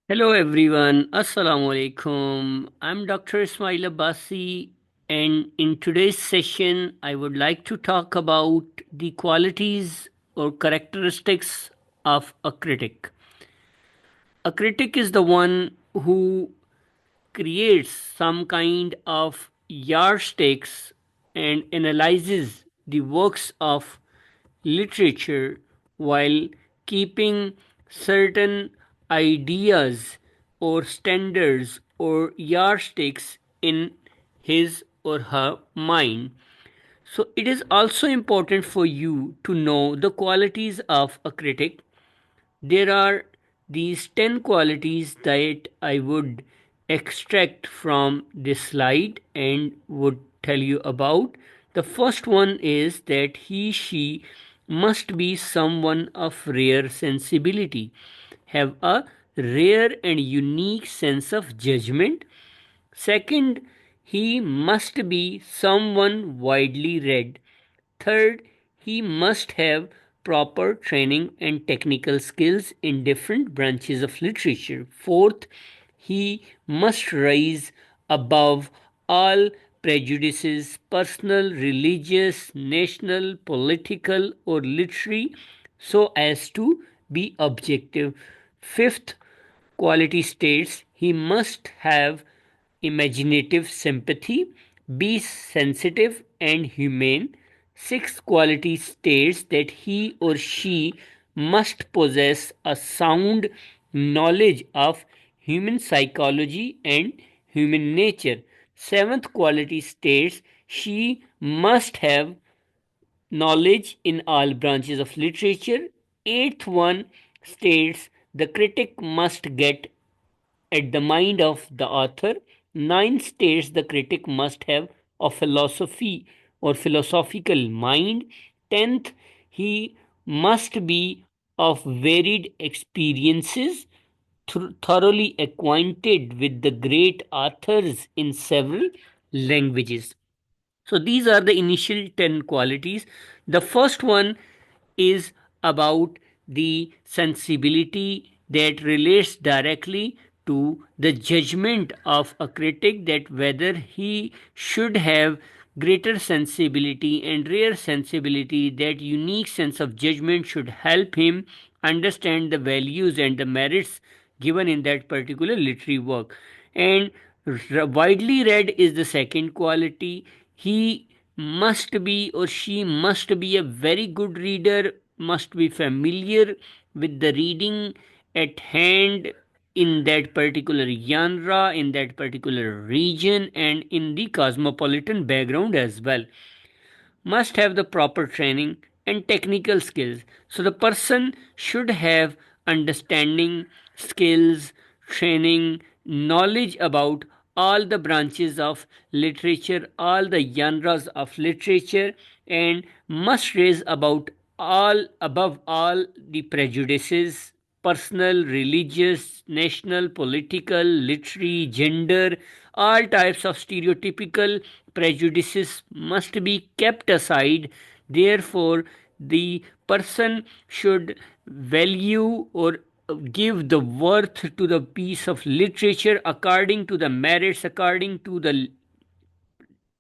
Hello everyone, Assalamu alaikum. I'm Dr. Ismail Abbasi, and in today's session, I would like to talk about the qualities or characteristics of a critic. A critic is the one who creates some kind of yardsticks and analyzes the works of literature while keeping certain ideas or standards or yardsticks in his or her mind. So, it is also important for you to know the qualities of a critic. There are these 10 qualities that I would extract from this slide and would tell you about. The first one is that she must be someone of rare sensibility, have a rare and unique sense of judgment. Second, he must be someone widely read. Third, he must have proper training and technical skills in different branches of literature. Fourth, he must rise above all prejudices, personal, religious, national, political, or literary, so as to be objective. Fifth quality states he must have imaginative sympathy, be sensitive and humane. Sixth quality states that he or she must possess a sound knowledge of human psychology and human nature. Seventh quality states she must have knowledge in all branches of literature. Eighth one states the critic must get at the mind of the author. Nine states the critic must have a philosophy or philosophical mind. Tenth, he must be of varied experiences, thoroughly acquainted with the great authors in several languages. So these are the initial 10 qualities. The first one is about the sensibility that relates directly to the judgment of a critic, that whether he should have greater sensibility and rare sensibility, that unique sense of judgment should help him understand the values and the merits given in that particular literary work. And widely read is the second quality. He must be or she must be a very good reader, must be familiar with the reading at hand in that particular genre, in that particular region, and in the cosmopolitan background as well. Must have the proper training and technical skills. So the person should have understanding, skills, training, knowledge about all the branches of literature, all the genres of literature, and must raise about all above all the prejudices, personal, religious, national, political, literary, gender, all types of stereotypical prejudices must be kept aside. Therefore, the person should value or give the worth to the piece of literature according to the merits, according to the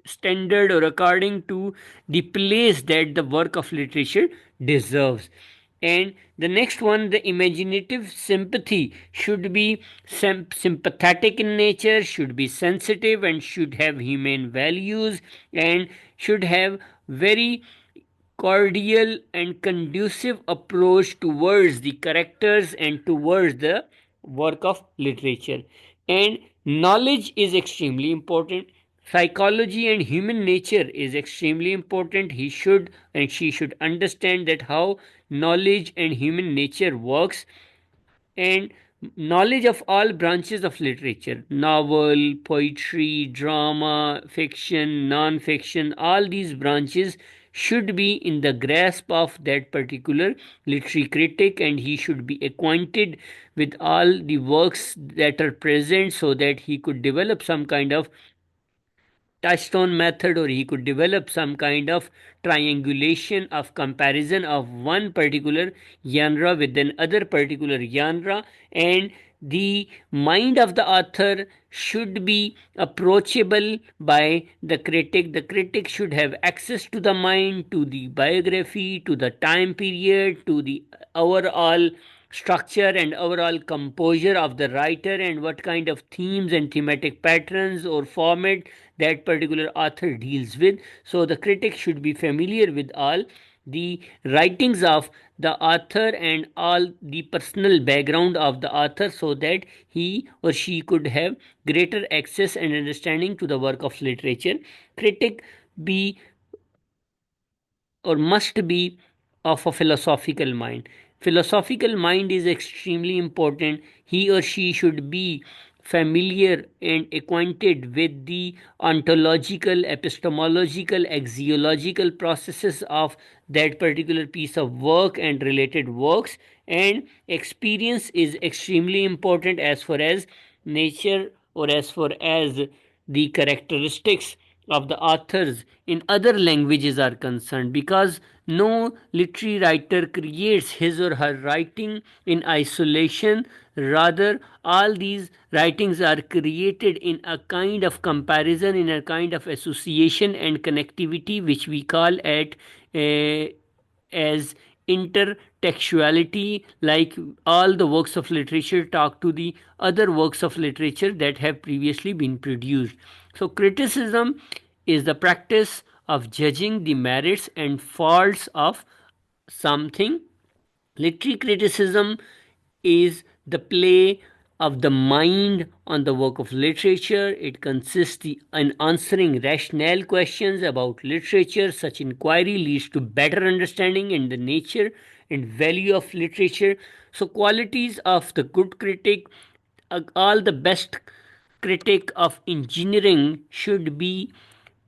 standard, or according to the place that the work of literature deserves. And the next one, the imaginative sympathy, should be sympathetic in nature, should be sensitive, and should have humane values, and should have very cordial and conducive approach towards the characters and towards the work of literature. And knowledge is extremely important. Psychology and human nature is extremely important. He should and she should understand that how knowledge and human nature works, and knowledge of all branches of literature, novel, poetry, drama, fiction, non fiction, all these branches should be in the grasp of that particular literary critic, and he should be acquainted with all the works that are present so that he could develop some kind of touchstone method, or he could develop some kind of triangulation of comparison of one particular genre with another particular genre. And the mind of the author should be approachable by the critic. The critic should have access to the mind, to the biography, to the time period, to the overall structure and overall composure of the writer, and what kind of themes and thematic patterns or format that particular author deals with. So the critic should be familiar with all the writings of the author and all the personal background of the author, so that he or she could have greater access and understanding to the work of literature. Critic be or must be of a philosophical mind. Philosophical mind is extremely important. He or she should be familiar and acquainted with the ontological, epistemological, axiological processes of that particular piece of work and related works. And experience is extremely important as far as nature or as far as the characteristics of the authors in other languages are concerned, because no literary writer creates his or her writing in isolation. Rather, all these writings are created in a kind of comparison, in a kind of association and connectivity, which we call at as intertextuality. Like all the works of literature talk to the other works of literature that have previously been produced. So criticism is the practice of judging the merits and faults of something. Literary criticism is the play of the mind on the work of literature. It consists in answering rational questions about literature. Such inquiry leads to better understanding in the nature and value of literature. So qualities of the good critic, all the best critic of engineering should be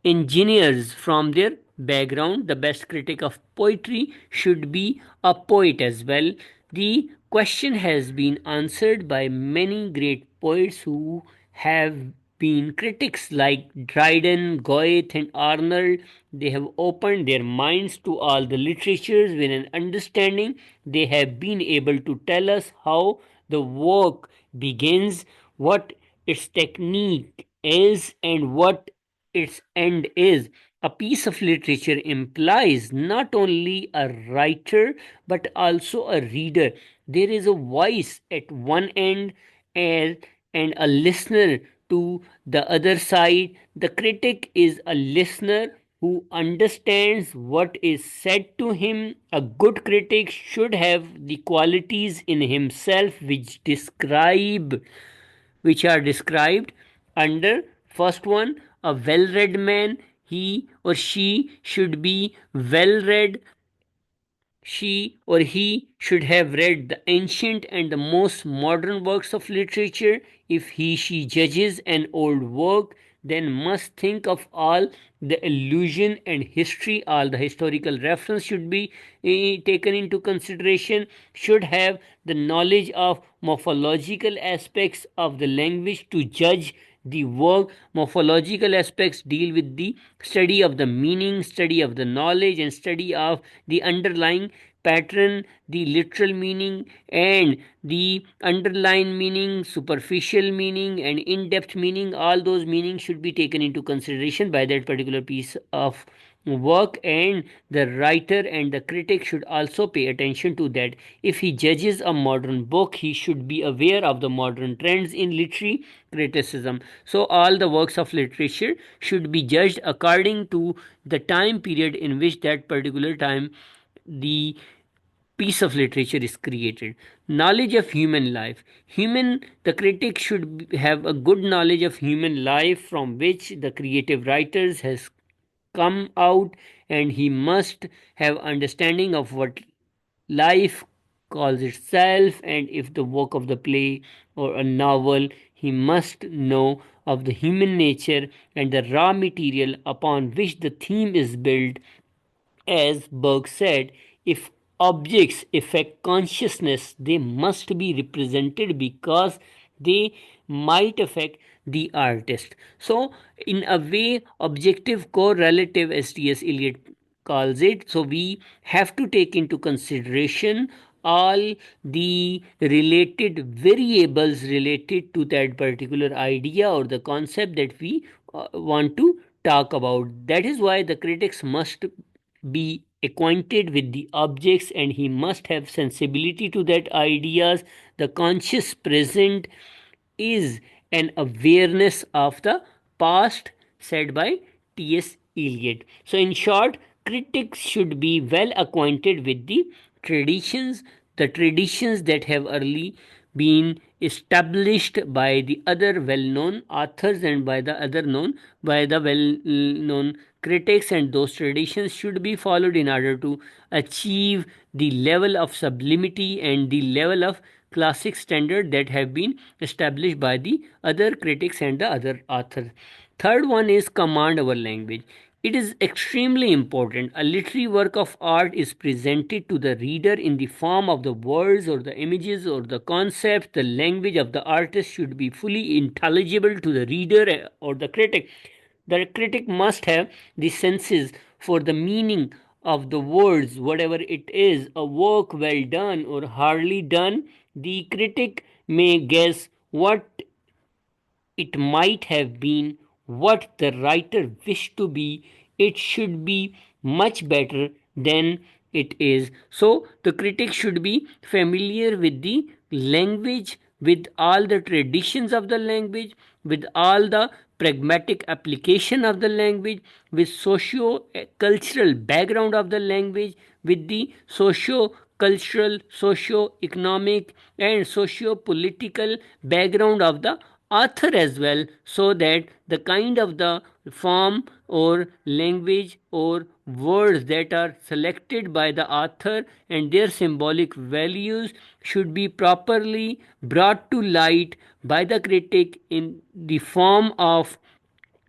engineers from their background. The best critic of poetry should be a poet as well. The question has been answered by many great poets who have been critics like Dryden, Goethe, and Arnold. They have opened their minds to all the literatures with an understanding. They have been able to tell us how the work begins, what its technique is, and what its end is. A piece of literature implies not only a writer but also a reader. There is a voice at one end, and, and a listener to the other side. The critic is a listener who understands what is said to him. A good critic should have the qualities in himself which are described under first one: a well read man. He or she should be well read. She or he should have read the ancient and the most modern works of literature. If she judges an old work, then must think of all the allusion and history. All the historical reference should be taken into consideration. Should have the knowledge of morphological aspects of the language to judge the work. Morphological aspects deal with the study of the meaning, study of the knowledge, and study of the underlying pattern, the literal meaning, and the underlying meaning, superficial meaning, and in depth meaning. All those meanings should be taken into consideration by that particular piece of work, and the writer and the critic should also pay attention to that. If he judges a modern book, he should be aware of the modern trends in literary criticism. So all the works of literature should be judged according to the time period in which that particular time the piece of literature is created. Knowledge of human life. The critic should have a good knowledge of human life from which the creative writers has come out, and he must have understanding of what life calls itself. And if the work of the play or a novel, he must know of the human nature and the raw material upon which the theme is built. As Burke said, if objects affect consciousness, they must be represented because they might affect the artist. So, in a way, objective correlative, as T.S. Eliot calls it, so we have to take into consideration all the related variables related to that particular idea or the concept that we want to talk about. That is why the critics must be acquainted with the objects and he must have sensibility to that ideas. The conscious present is an awareness of the past, said by T.S. Eliot. So, in short, critics should be well acquainted with the traditions that have early been established by the other well-known authors and by the well-known critics, and those traditions should be followed in order to achieve the level of sublimity and the level of classic standard that have been established by the other critics and the other authors. Third one is command our language. It is extremely important. A literary work of art is presented to the reader in the form of the words or the images or the concepts. The language of the artist should be fully intelligible to the reader or the critic. The critic must have the senses for the meaning of the words, whatever it is, a work well done or hardly done. The critic may guess what it might have been, what the writer wished to be. It should be much better than it is. So, the critic should be familiar with the language, with all the traditions of the language, with all the pragmatic application of the language, with socio cultural background of the language, with the socio cultural, socio economic, and socio political background of the author as well, so that the kind of the form or language or words that are selected by the author and their symbolic values should be properly brought to light by the critic in the form of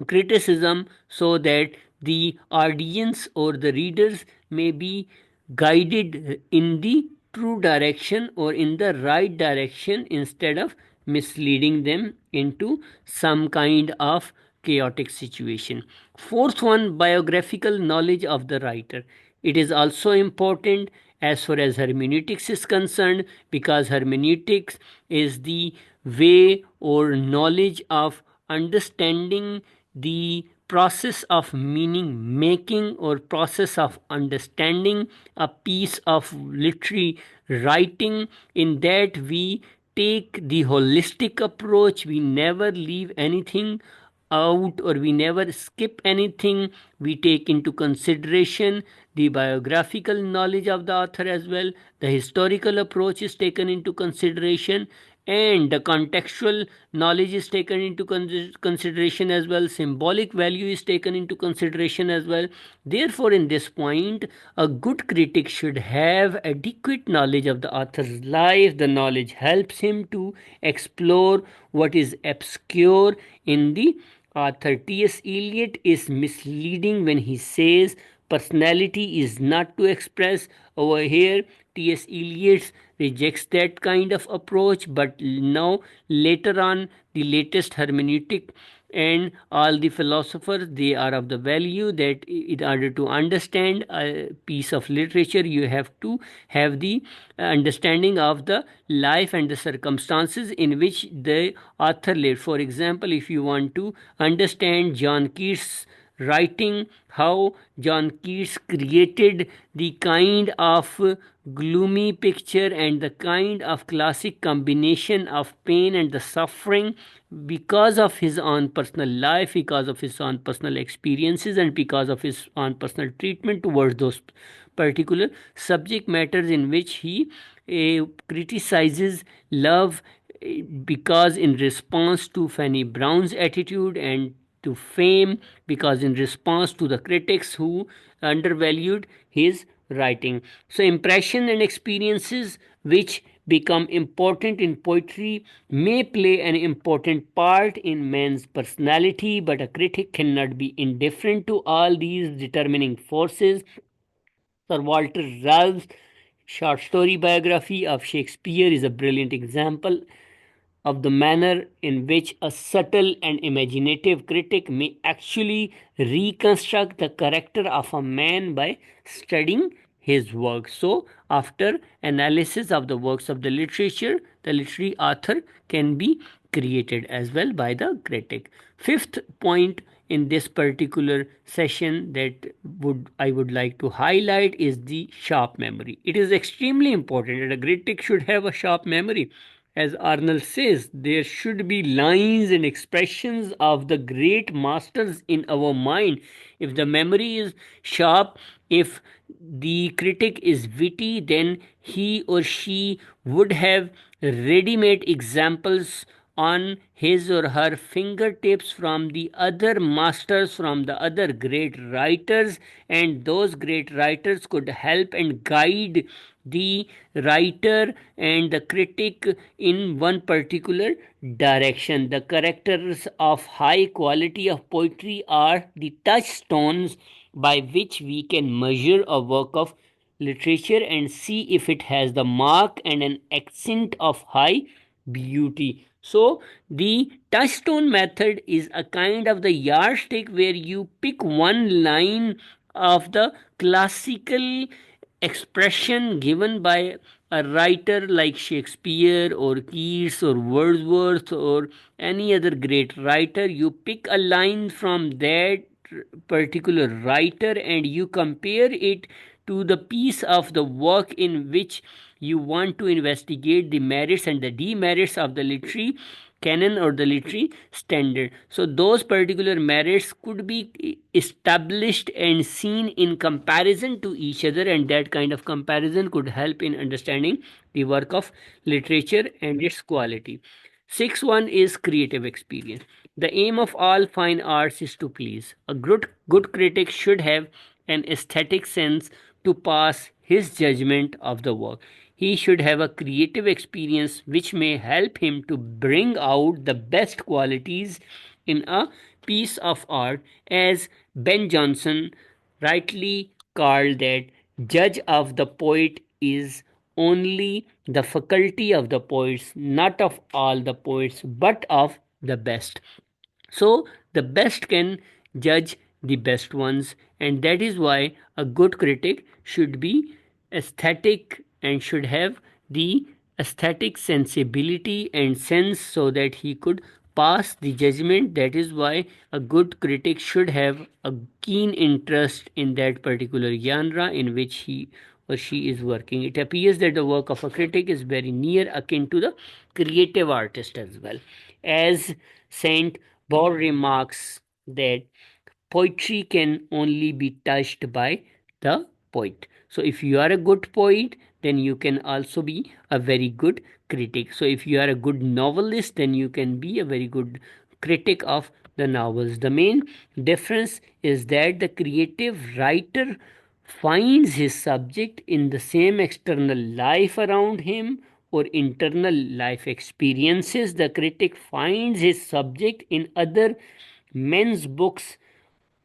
criticism, so that the audience or the readers may be guided in the true direction or in the right direction instead of misleading them into some kind of chaotic situation. Fourth one, biographical knowledge of the writer. It is also important as far as hermeneutics is concerned, because hermeneutics is the way or knowledge of understanding the process of meaning making or process of understanding a piece of literary writing. In that, we take the holistic approach, we never leave anything out or we never skip anything. We take into consideration the biographical knowledge of the author as well. The historical approach is taken into consideration, and the contextual knowledge is taken into consideration as well. Symbolic value is taken into consideration as well. Therefore, in this point, a good critic should have adequate knowledge of the author's life. The knowledge helps him to explore what is obscure in the author. T.S. Eliot is misleading when he says personality is not to express. Over here, T.S. Eliot rejects that kind of approach, but now later on, the latest hermeneutic and all the philosophers, they are of the value that in order to understand a piece of literature, you have to have the understanding of the life and the circumstances in which the author lived. For example, if you want to understand John Keats writing, how John Keats created the kind of gloomy picture and the kind of classic combination of pain and the suffering because of his own personal life, because of his own personal experiences, and because of his own personal treatment towards those particular subject matters in which he criticizes love, because in response to Fanny Brown's attitude, and to fame, because in response to the critics who undervalued his writing. So, impression and experiences which become important in poetry may play an important part in man's personality, but a critic cannot be indifferent to all these determining forces. Sir Walter Raleph's short story biography of Shakespeare is a brilliant example of the manner in which a subtle and imaginative critic may actually reconstruct the character of a man by studying his work. So, after analysis of the works of the literature, the literary author can be created as well by the critic. Fifth point in this particular session that I would like to highlight is the sharp memory. It is extremely important that a critic should have a sharp memory. As Arnold says, there should be lines and expressions of the great masters in our mind. If the memory is sharp, if the critic is witty, then he or she would have ready made examples on his or her fingertips from the other masters, from the other great writers, and those great writers could help and guide the writer and the critic in one particular direction. The characters of high quality of poetry are the touchstones by which we can measure a work of literature and see if it has the mark and an accent of high beauty. So, the touchstone method is a kind of the yardstick where you pick one line of the classical expression given by a writer like Shakespeare or Keats or Wordsworth or any other great writer. You pick a line from that particular writer and you compare it to the piece of the work in which you want to investigate the merits and the demerits of the literary canon or the literary standard. So those particular merits could be established and seen in comparison to each other, and that kind of comparison could help in understanding the work of literature and its quality. Sixth one is creative experience. The aim of all fine arts is to please. A good critic should have an aesthetic sense to pass his judgment of the work. He should have a creative experience which may help him to bring out the best qualities in a piece of art, as Ben Jonson rightly called that judge of the poet is only the faculty of the poets, not of all the poets, but of the best. So the best can judge the best ones, and that is why a good critic should be aesthetic and should have the aesthetic sensibility and sense so that he could pass the judgment. That is why a good critic should have a keen interest in that particular genre in which he or she is working. It appears that the work of a critic is very near akin to the creative artist as well. As Saint Paul remarks that poetry can only be touched by the poet. So, if you are a good poet, then you can also be a very good critic. So, if you are a good novelist, then you can be a very good critic of the novels. The main difference is that the creative writer finds his subject in the same external life around him or internal life experiences. The critic finds his subject in other men's books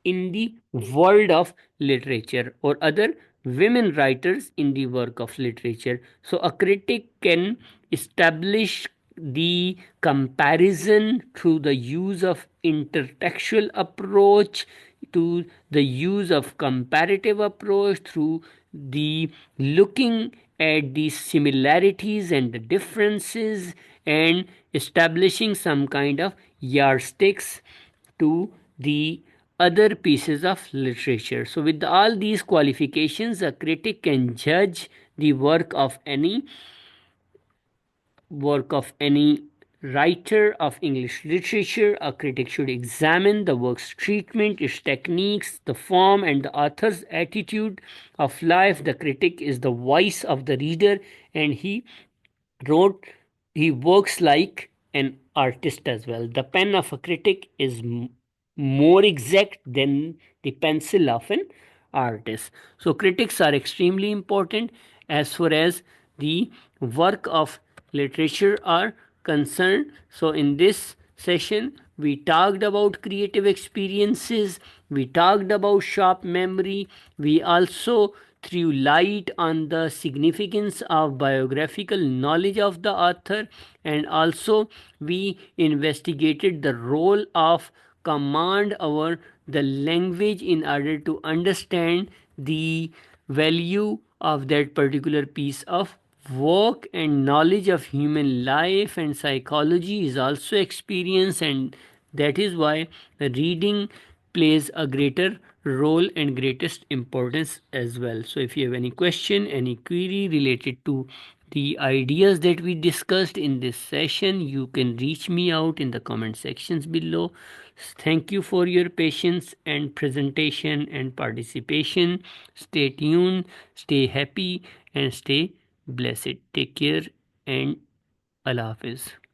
in the world of literature or other women writers in the work of literature. So a critic can establish the comparison through the use of intertextual approach, to the use of comparative approach, through the looking at the similarities and the differences and establishing some kind of yardsticks to the other pieces of literature. So, with all these qualifications, a critic can judge the work of any writer of English literature. A critic should examine the work's treatment, its techniques, the form, and the author's attitude of life. The critic is the voice of the reader, and wrote he works like an artist as well. The pen of a critic is more exact than the pencil of an artist. So critics are extremely important as far as the work of literature are concerned. So in this session we talked about creative experiences, we talked about sharp memory, we also threw light on the significance of biographical knowledge of the author, and also we investigated the role of command over the language in order to understand the value of that particular piece of work. And knowledge of human life and psychology is also experience, and that is why reading plays a greater role and greatest importance as well. So if you have any question, any query related to the ideas that we discussed in this session, you can reach me out in the comment sections below. Thank you for your patience and presentation and participation. Stay tuned, stay happy, and stay blessed. Take care, and Allah Hafiz.